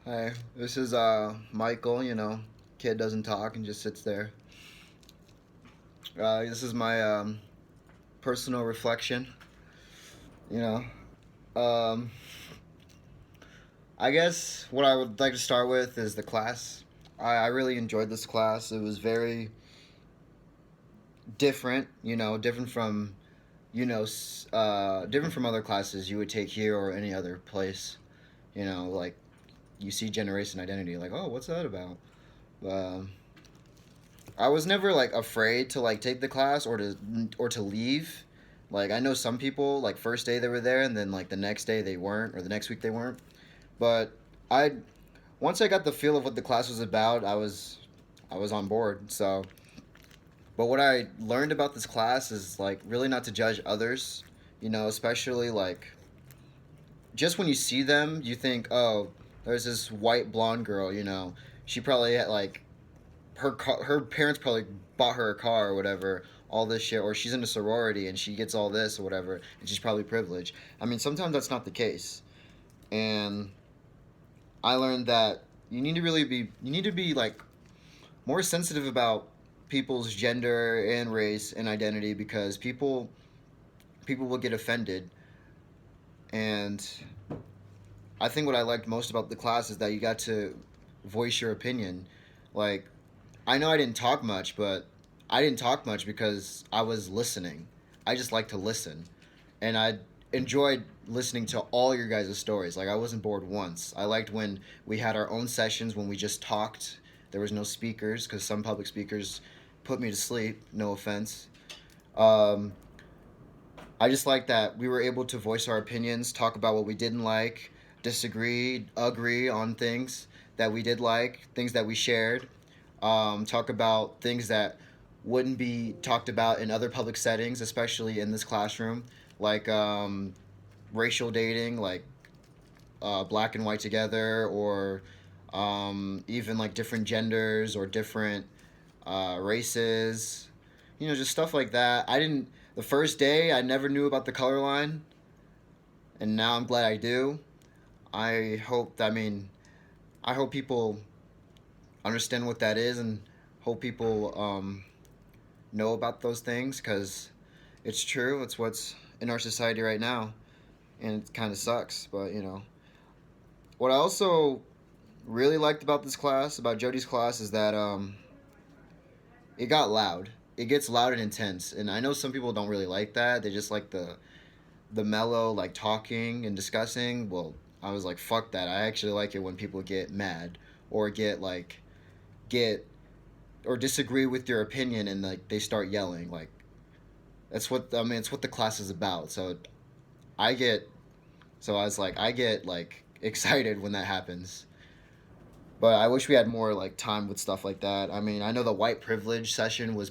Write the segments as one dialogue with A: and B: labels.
A: Hi, this is Mykel. Kid doesn't talk and just sits there. This is my personal reflection. You um, I guess what I would like to start with is the class. I really enjoyed this class. It was very different. Different from different from other classes you would take here or any other place. Like you see generation identity. Like, oh, what's that about? Um, I was never like afraid to like take the class or to leave. Like I know some people like first day they were there and then like the next day they weren't or the next week they weren't. But I once I got the feel of what the class was about, I was on board. But what I learned about this class is like really not to judge others, especially like just when you see them, you think, "Oh, there's this white blonde girl, She probably had like her parents probably bought her a car or whatever, all this shit, or she's in a sorority and she gets all this or whatever, and she's probably privileged. I mean, sometimes that's not the case, and I learned that you need to be like more sensitive about people's gender and race and identity because people will get offended. And I think what I liked most about the class is that you got to voice your opinion. Like I know I didn't talk much, but I didn't talk much because I was listening. I just like to listen. And I enjoyed listening to all your guys' stories. Like, I wasn't bored once. I liked when we had our own sessions when we just talked. There was no speakers because some public speakers put me to sleep. No offense. Um, I just like that we were able to voice our opinions, talk about what we didn't like, disagree, agree on things that we did like, things that we shared, talk about things that wouldn't be talked about in other public settings, especially in this classroom, like racial dating, like black and white together, or even like different genders or different races, just stuff like that. The first day, I never knew about the color line, and now I'm glad I do. I hope people understand what that is and hope people know about those things because it's true. It's what's in our society right now, and it kind of sucks. But what I also really liked about this class, about Jody's class, is that it got loud. It gets loud and intense, and I know some people don't really like that. They just like the mellow, like talking and discussing. Well, I was like, fuck that. I actually like it when people get mad or get or disagree with your opinion and like they start yelling. Like it's what the class is about. I get I was like I get like excited when that happens. But I wish we had more like time with stuff like that. I mean, I know the white privilege session was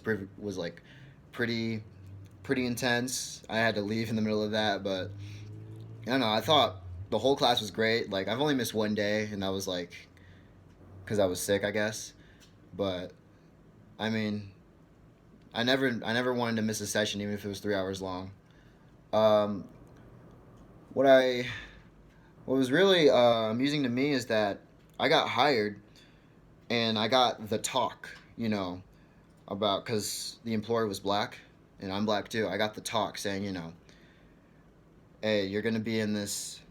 A: like pretty pretty intense. I had to leave in the middle of that, but I don't know. I thought the whole class was great. Like I've only missed one day, and that was like because I was sick, I guess. But I mean, I never wanted to miss a session, even if it was 3 hours long. Um, what I what was really amusing to me is that I got hired and I got the talk. About because the employer was black and I'm black too. I got the talk saying, hey, you're gonna be in this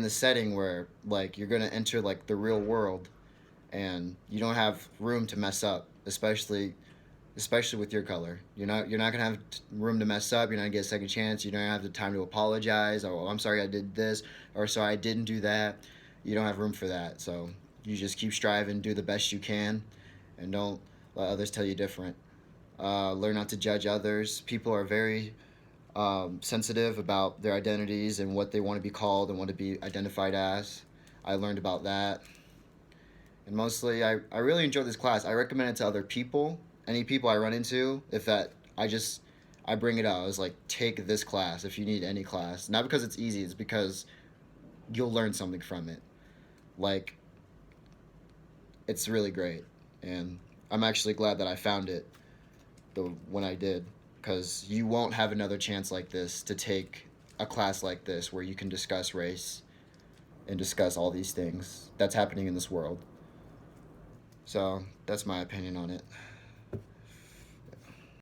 A: setting where like you're gonna enter like the real world and you don't have room to mess up, especially with your color. You're not gonna have room to mess up. You're not gonna get a second chance. You don't have the time to apologize. Or, oh, I'm sorry I did this, or sorry I didn't do that. You don't have room for that. So you just keep striving, do the best you can, and don't let others tell you different. Learn not to judge others. People are very sensitive about their identities and what they want to be called and want to be identified as. I learned about that. And mostly, I really enjoyed this class. I recommend it to other people. Any people I run into, if that, I bring it out. I was like, take this class if you need any class. Not because it's easy, it's because you'll learn something from it. Like, it's really great. And I'm actually glad that I found it when I did, because you won't have another chance like this to take a class like this where you can discuss race and discuss all these things that's happening in this world. So that's my opinion on it.